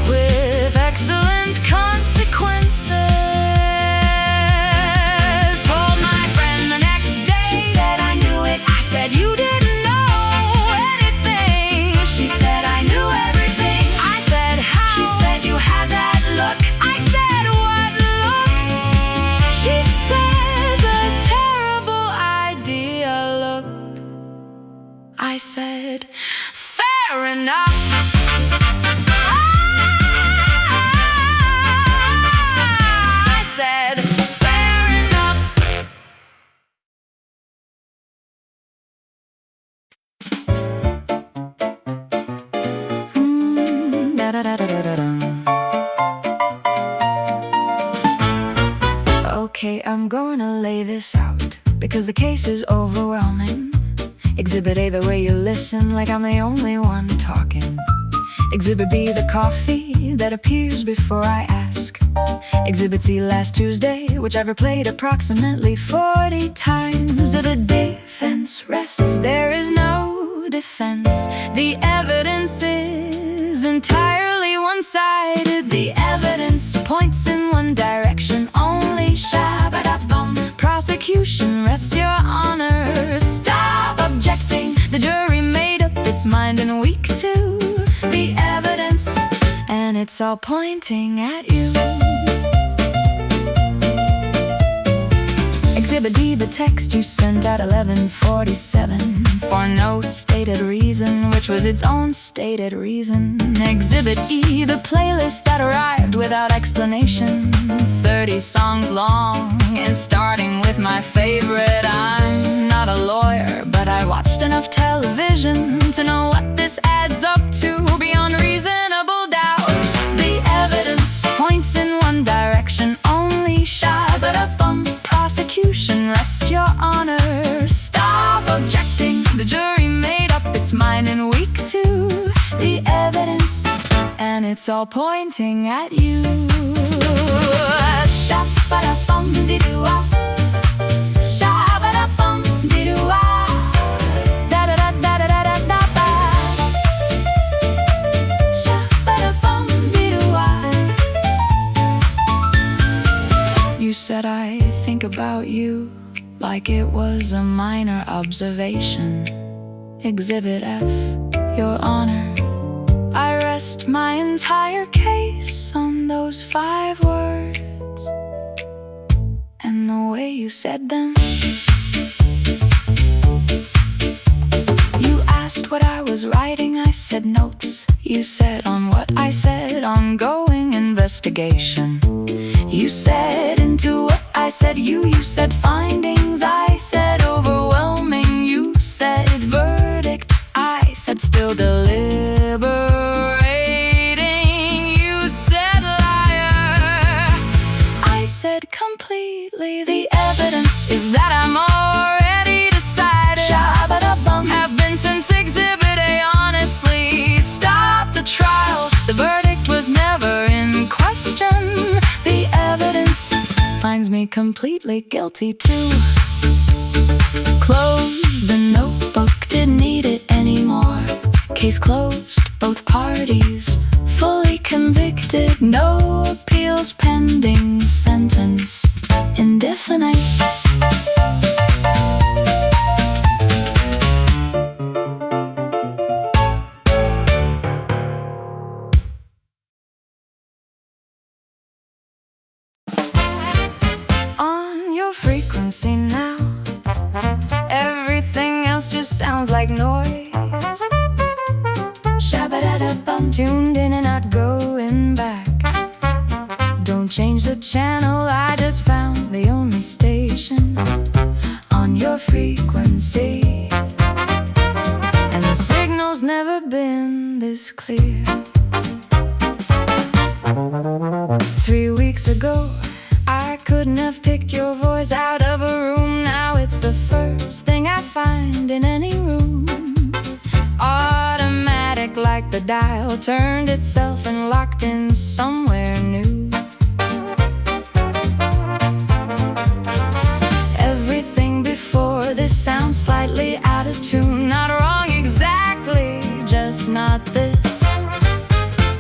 with excellent consequences. Told my friend the next day. She said I knew it. I said you didn't know anything. She said I knew everything. I said how? She said you had that look. I said what look? She said the terrible idea look. I said fair enough. I said fair enough. Da-da-da-da-da-dum. Okay, I'm gonna lay this out because the case is overwhelming. Exhibit A, the way you listen like I'm the only one talking. Exhibit B, the coffee that appears before I ask. Exhibit C, last Tuesday, which I've replayed approximately 40 times. The defense rests, there is no defense. The evidence is entirely one-sided. The evidence points in one direction only. Shabba-da-bum. Prosecution, rest your honor. Stop objecting. The jury made up its mind in week 2. The evidence, and it's all pointing at you. Exhibit D, the text you sent at 11:47 for no stated reason, which was its own stated reason. Exhibit E, the playlist that arrived without explanation, 30 songs long, and starting with my favorite. I'm not a lawyer, but I watched enough television to know what this adds up to beyond reasonable doubt. The evidence points in one direction only. Shabba-da-bum. Prosecution, rest your honor. Stop objecting. The jury made up its mind in week 2. The evidence, and it's all pointing at you. Shabba-da-bum-dee-doo-ah. Shabba-da-bum-dee-doo-ah. Da-da-da-da-da-da-da-da. about you like it was a minor observation. Exhibit F, Your Honor. I rest my entire case on those 5 words and the way you said them. You asked what I was writing, I said notes. You said on what I said, ongoing investigation. You said into what I said, you said findings, I said overwhelming. You said verdict, I said still deliberating. You said liar, I said completely. The evidence is that I'm already decided. Shabba-da-bum. Have been since Exhibit A. Honestly, stop the trial. The verdict was never in question. The evidence finds me completely guilty too. Close the notebook, didn't need it anymore. Case closed, both parties fully convicted. No appeals pending, sentence indefinite. On your frequency now, everything else just sounds like noise. Shabba-da-da-bum, tuned in and not going back. Don't change the channel, I just found the only station on your frequency. And the signal's never been this clear. 3 weeks ago, I couldn't have picked your voice out of a room. Now it's the first thing I find in any room. Automatic, like the dial turned itself and locked in somewhere new. Everything before this sounds slightly out of tune. Not wrong exactly, just not this.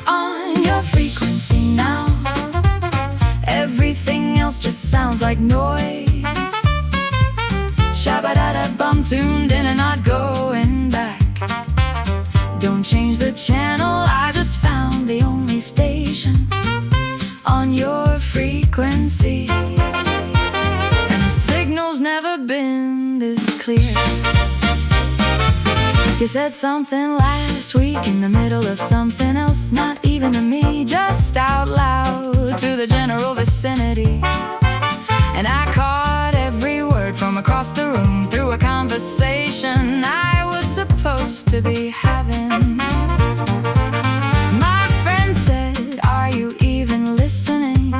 On your frequency now, everything else just sounds like noise. Shabba-da-da-bum, tuned in and not going back. Don't change the channel, I just found the only station on your frequency. And the signal's never been this clear. You said something last week in the middle of something else, not even to me, just out loud to the general vicinity. And I caught every word from across the room through a conversation I was supposed to be having. My friend said, "Are you even listening?"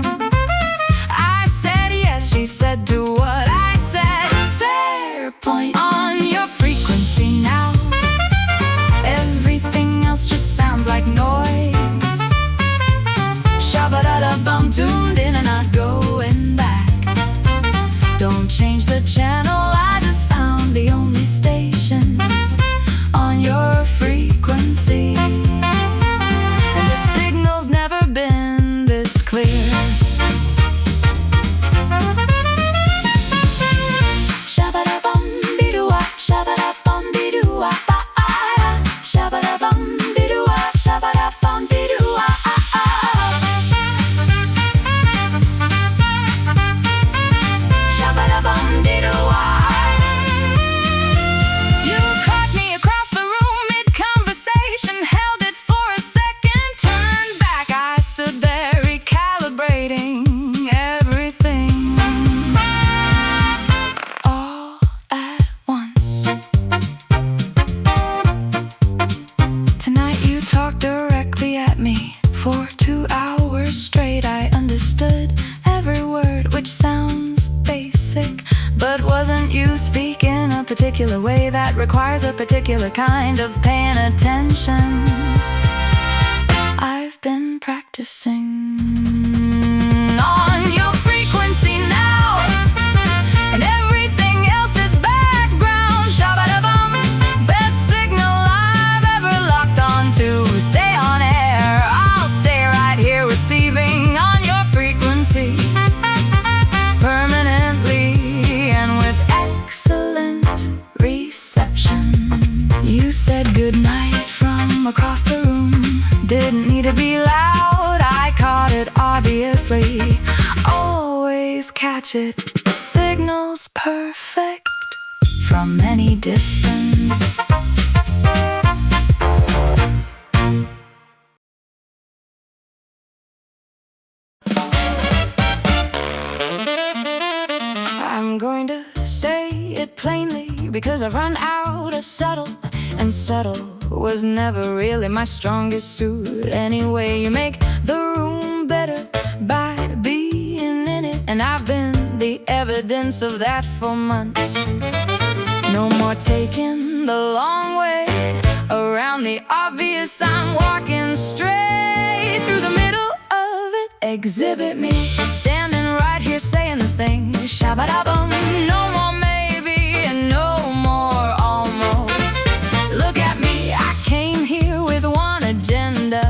I said yes, she said, "Do what I said." Fair point. On your frequency now, everything else just sounds like noise. Shabba-da-da-bum, tuned in and not going back. Don't change the channel, I just found the only station on your frequency. And the signal's never been this clear. Shabba-da-bum-be-doo-wah, shabba-da-bum-be-doo-wah, ba-ah-da. Shabba-da-bum-be-doo-wah, shabba-da-bum-be-doo-wah, you caught me across the room mid-conversation, held it for a second, turned back. I stood there recalibrating everything all at once. Tonight you talked directly at me for 2 hours straight. I understood every word, which sounds basic, but wasn't you speaking a particular way that requires a particular kind of paying attention? I've been practicing on your frequency now, and everything else is background. Shabba-da-bum, best signal I've ever locked onto. Stay on air, I'll stay right here receiving on your frequency permanently. across the room. Didn't need to be loud, I caught it obviously. Always catch it, signals perfect from any distance. I'm going to say it plainly because I've run out of subtle, and subtle was never really my strongest suit. Anyway, you make the room better by being in it, and I've been the evidence of that for months. No more taking the long way around the obvious. I'm walking straight through the middle of it. Exhibit me standing right here saying the thing. Shabba-da-bum. No more maybe and no more almost. Look at me, I came here with one agenda.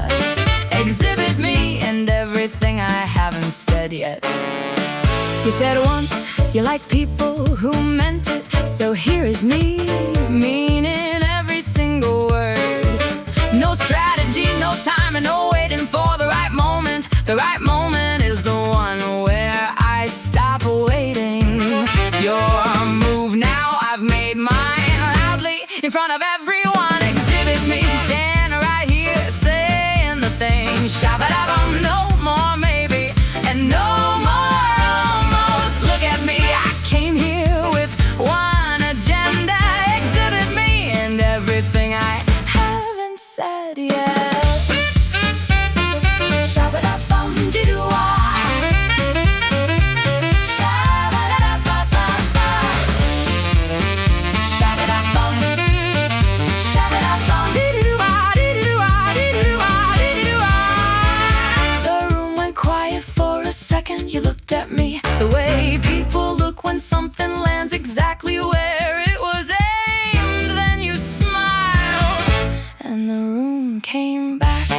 Exhibit me and everything I haven't said yet. You said once you like people who meant it, so here is me, meaning every single word. No strategy, no time, and no waiting for the right moment. The right moment is the one where I stop waiting. Your move now, I've made mine loudly in front of everyone. Exhibit me, stand right here saying the thing. Shabba-da-bum, no more maybe and no more almost. Look at me, I came here with one agenda. Exhibit me and everything I haven't said yet. Shabba-da-bum, dee-doo-wah. You looked at me the way people look when something lands exactly where it was aimed. Then you smiled and the room came back.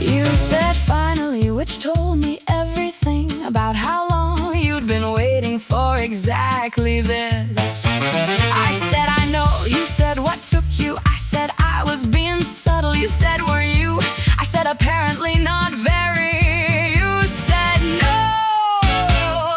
You said finally, which told me everything about how long you'd been waiting for exactly this. I said I know. You said what took you? I said I was being subtle. You said were you? I said apparently not very. You said no,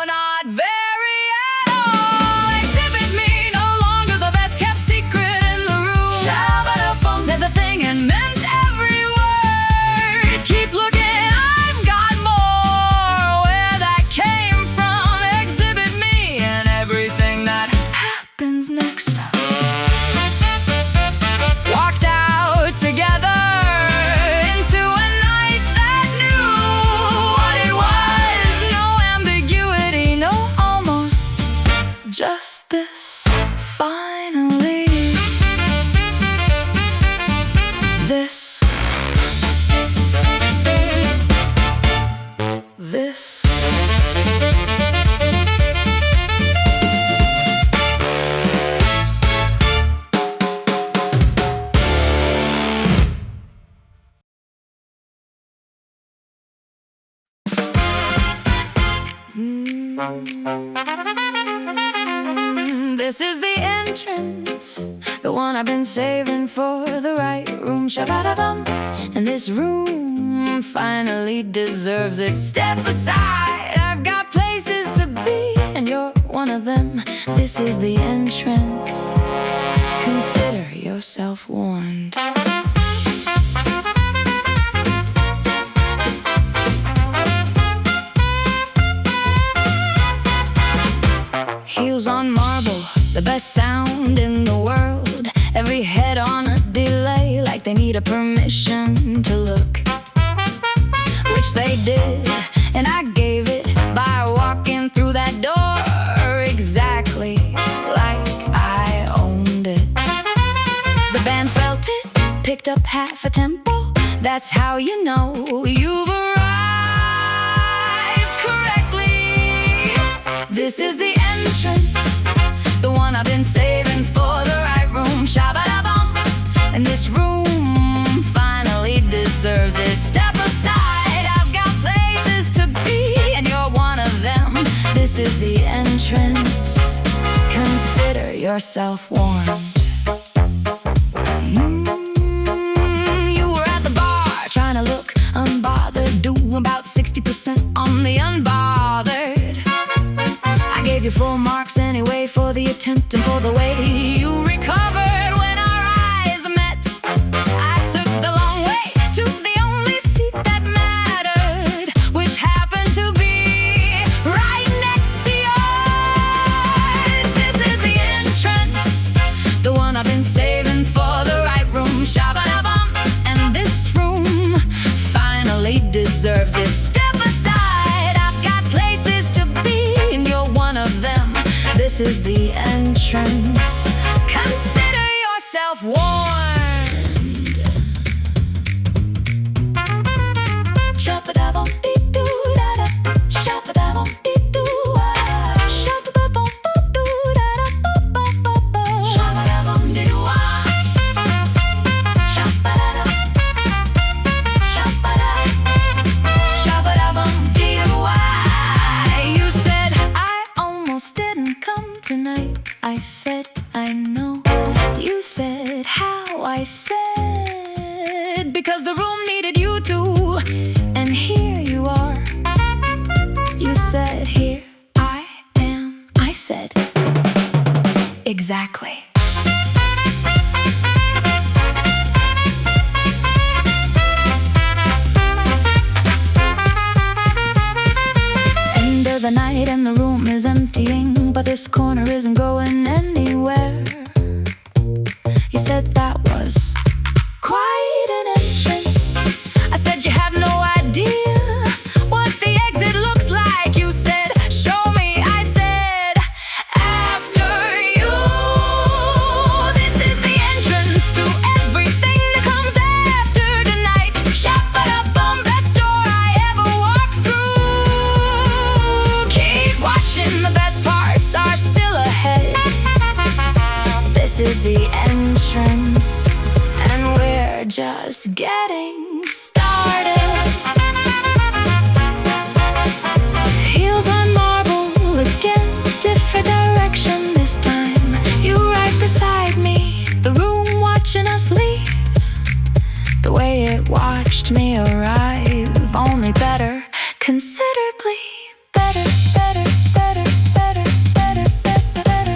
not very at all. Exhibit me, no longer the best kept secret in the room. Shabba-da-bum. Said the thing and meant every word. Keep looking, I've got more. Where that came from. Exhibit me and everything that happens next. Walked out together into a night that knew what it was. No ambiguity, no almost. Just this, finally. This. This is the entrance, the one I've been saving for the right room. Shabba-da-bum. And this room finally deserves it. Step aside, I've got places to be, and you're one of them. This is the entrance. Consider yourself warned. Heels on marble, the best sound in the world. Every head on a delay, like they need a permission to look. Which they did, and I gave it by walking through that door exactly like I owned it. The band felt it, picked up half a tempo. That's how you know you've arrived correctly. This is the entrance, the one I've been saving for the right room. Shabba-da-bum. And this room finally deserves it. Step aside, I've got places to be, and you're one of them. This is the entrance. Consider yourself warned. tempting for the way you recovered when our eyes met. I took the long way to the only seat that mattered, which happened to be right next to yours. This is the entrance, the one I've been saving for the right room. Shabba-da-bum, and this room finally deserves it. Step aside, I've got places to be, and you're one of them. This is the entrance. Consider yourself warned. Shabba-dabba-dee-doo-da-da. Shabba-dabba-dee-doo-ah. Shabba-dabba-dee-doo-da-da-ba-ba-ba. Shabba-dabba-dee-doo-ah. Shabba-da-da. Shabba-da. Shabba-dabba-dee-doo-ah. You said I almost didn't come tonight. I said I know. You said how? I said because the room needed you too. And here you are. You said here I am. I said exactly. End of the night and the room is emptying, but this corner isn't going anywhere. You said that was quite an entrance. I said you have no idea what the exit looks like. You said show me. I said after you. This is the entrance to everything that comes after tonight. Shabba-da-bum, best door I ever walked through. Keep watching, the best parts are still ahead. This is the entrance, and we're just getting started. Heels on marble again, different direction this time. You right beside me, the room watching us leave. The way it watched me arrive, only better, considerably better, better, better, better, better, better, better.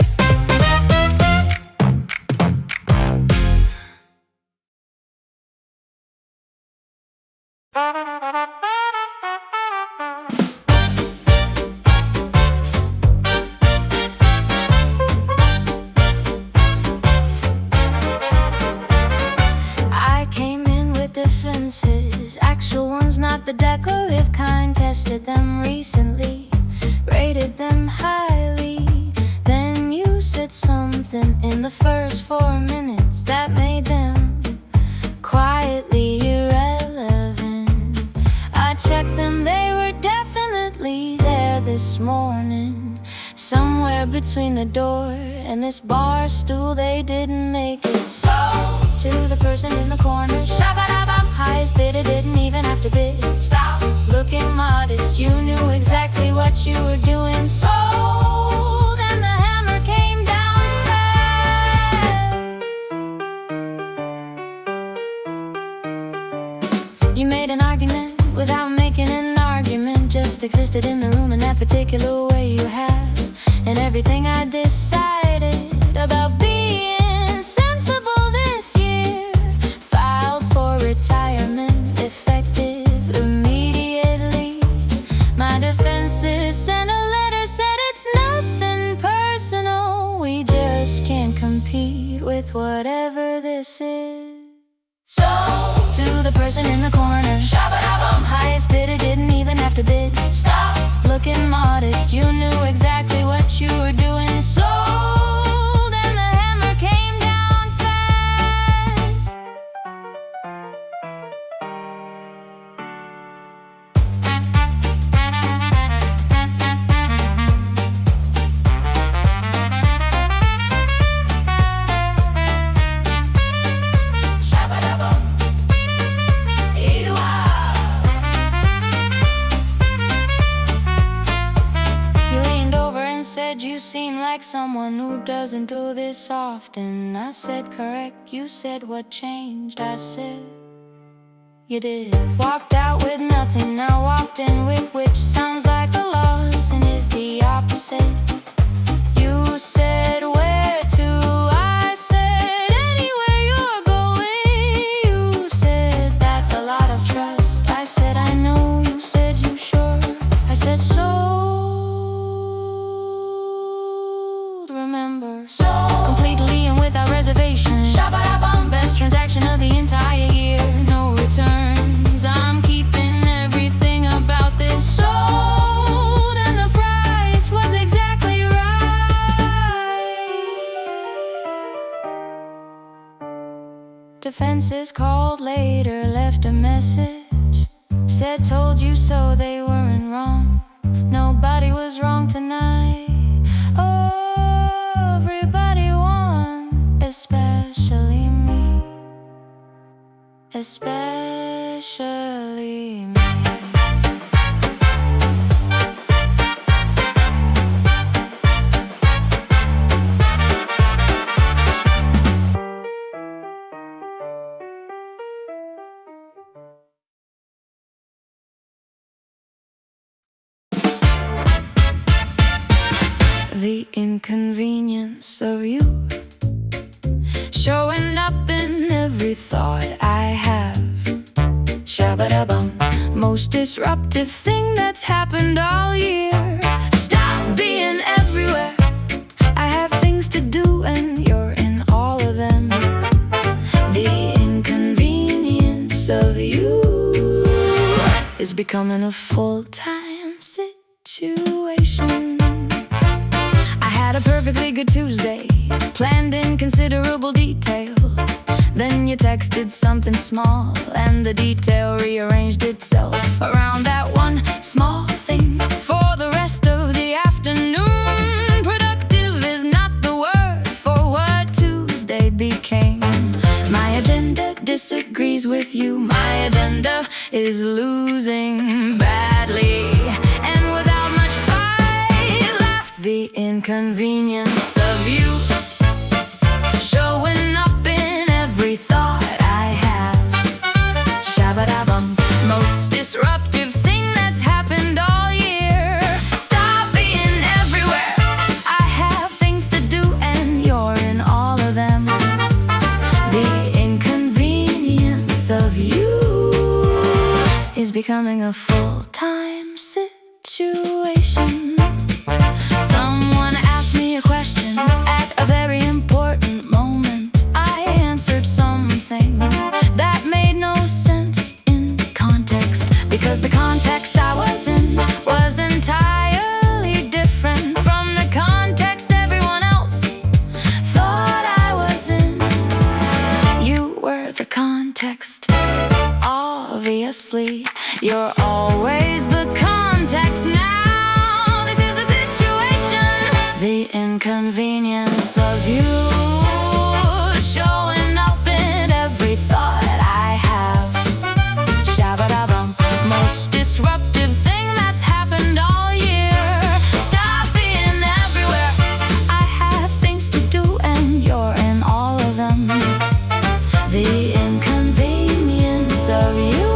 I came in with defenses, actual ones, not the decorative kind. Tested them recently, rated them highly. Then you said something in the first 4 minutes that made them quietly irrelevant. I checked them, they were definitely there this morning. Somewhere between the door and this bar stool, they didn't make it. So, to the person in the corner, shabba-dabba, highest bidder didn't even have to bid. Stop looking modest, you knew exactly what you were doing. So, then the hammer came down fast. You made an argument without making an argument, just existed in the room in that particular way you have. And everything I decided about being sensible this year, filed for retirement, effective immediately. My defenses sent a letter, said it's nothing personal. We just can't compete with whatever this is. So, to the person in the corner, shabba-dabba, highest bidder didn't even have to bid. Stop looking modest, you knew exactly what you were doing. So, then the hammer came down fast. You seem like someone who doesn't do this often. I said correct, you said what changed. I said you did. Walked out with nothing, now walked in with, which sounds like a loss and is the opposite. You You said where to, I said anywhere you're going. You said that's a lot of trust, I said I know. You said you sure, I said sold. Remember, sold completely and without reservation. Shabba-da-bum, best transaction of the entire year. No returns, I'm keeping everything about this. Sold, and the price was exactly right. Defenses called later, left a message, said told you so, they weren't wrong. Nobody was wrong tonight. Everybody won, especially me. Especially me. The inconvenience of you showing up in every thought I have. Shabba-da-bum, most disruptive thing that's happened all year. Stop being everywhere, I have things to do and you're in all of them. The inconvenience of you is becoming a full-time situation. I had a perfectly good Tuesday, planned in considerable detail. Then you texted something small, and the detail rearranged itself around that one small thing for the rest of the afternoon. Productive is not the word for what Tuesday became. My agenda disagrees with you. My agenda is losing badly, and without much fight left. The inconvenience of you showing up in every thought I have. Shabba-da-bum, most disruptive thing that's happened all year. Stop being everywhere, I have things to do and you're in all of them. The inconvenience of you is becoming a full-time situation. Someone asked me a question at a very important moment. I answered something that made no sense in context, because the context I was in was entirely different from the context everyone else thought I was in. You were the context, obviously. You're always the context now. The inconvenience of you showing up in every thought I have. Shabba-da-bum, most disruptive thing that's happened all year. Stop being everywhere, I have things to do and you're in all of them. The inconvenience of you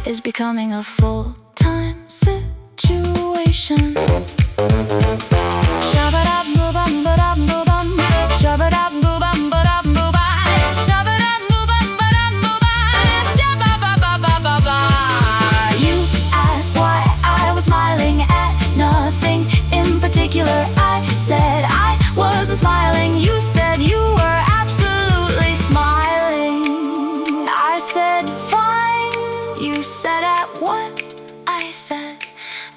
is becoming a full-time situation. You asked why I was smiling at nothing in particular. I said I wasn't smiling. You said you were absolutely smiling. I said fine. You said at what? I said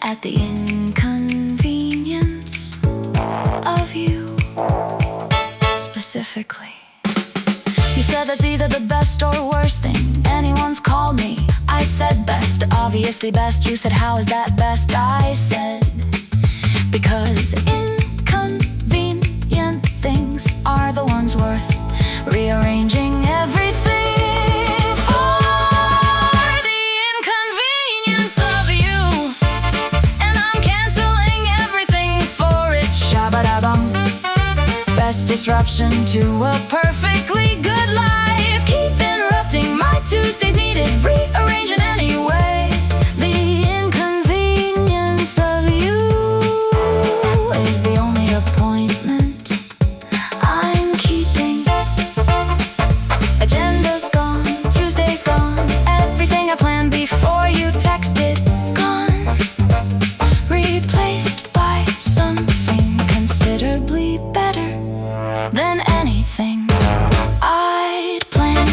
at the inconvenience of you specifically. You said that's either the best or worst thing anyone's called me. I said best, obviously best. You said how is that best? I said because inconvenient things are the ones worth rearranging everything for. The inconvenience of you, and I'm canceling everything for it. Shabba-da-bum, best disruption to a perfectly good life. Keep interrupting my Tuesdays, needed rearranging anyway. The inconvenience of you is the only approach everything I planned before you texted. Gone, replaced by something considerably better than anything I'd planned.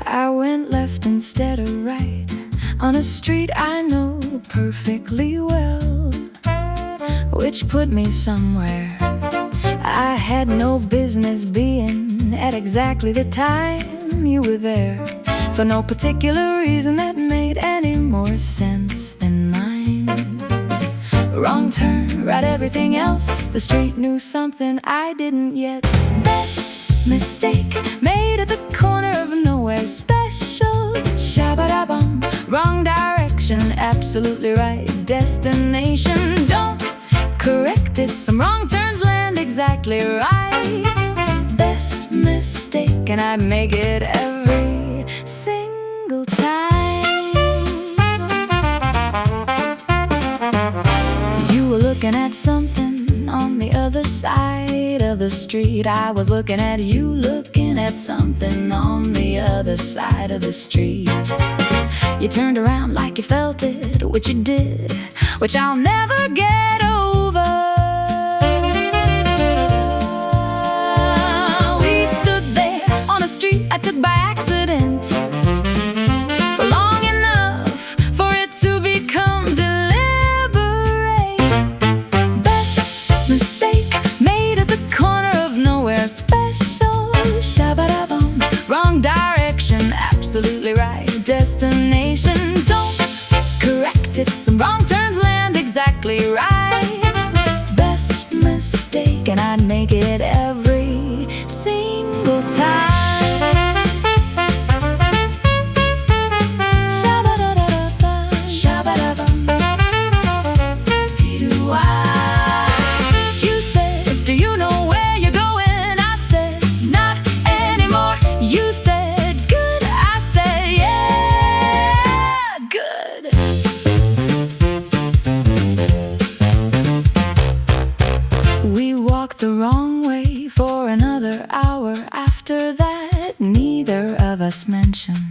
I went left instead of right on a street I know perfectly well, which put me somewhere I had no business being at exactly the time you were there, for no particular reason that made any more sense than mine. Wrong turn, right everything else. The street knew something I didn't yet. Best mistake made at the corner of nowhere special. Shabba-da-bum, wrong direction, absolutely right destination. Don't correct it, some wrong turns land exactly right. Best mistake, and I'd make it every single time. You were looking at something on the other side of the street. I was looking at you, looking at something on the other side of the street. You turned around like you felt it, which you did, which I'll never get over. We stood there on a street I took by accident for long enough for it to become deliberate. Best mistake made at the corner of nowhere special. Shabba-da-bum, wrong direction, absolutely right destination. Don't correct it, some wrong turns land exactly right. Best mistake, and I'd make it every single time. Shabba-da-da-da-da, shabba-da-bum, dee-doo-wah. You said, do you know where you're going? I said, not anymore. You said, good. I said, yeah, good. We walked the wrong way for another hour after that. Neither of us mentioned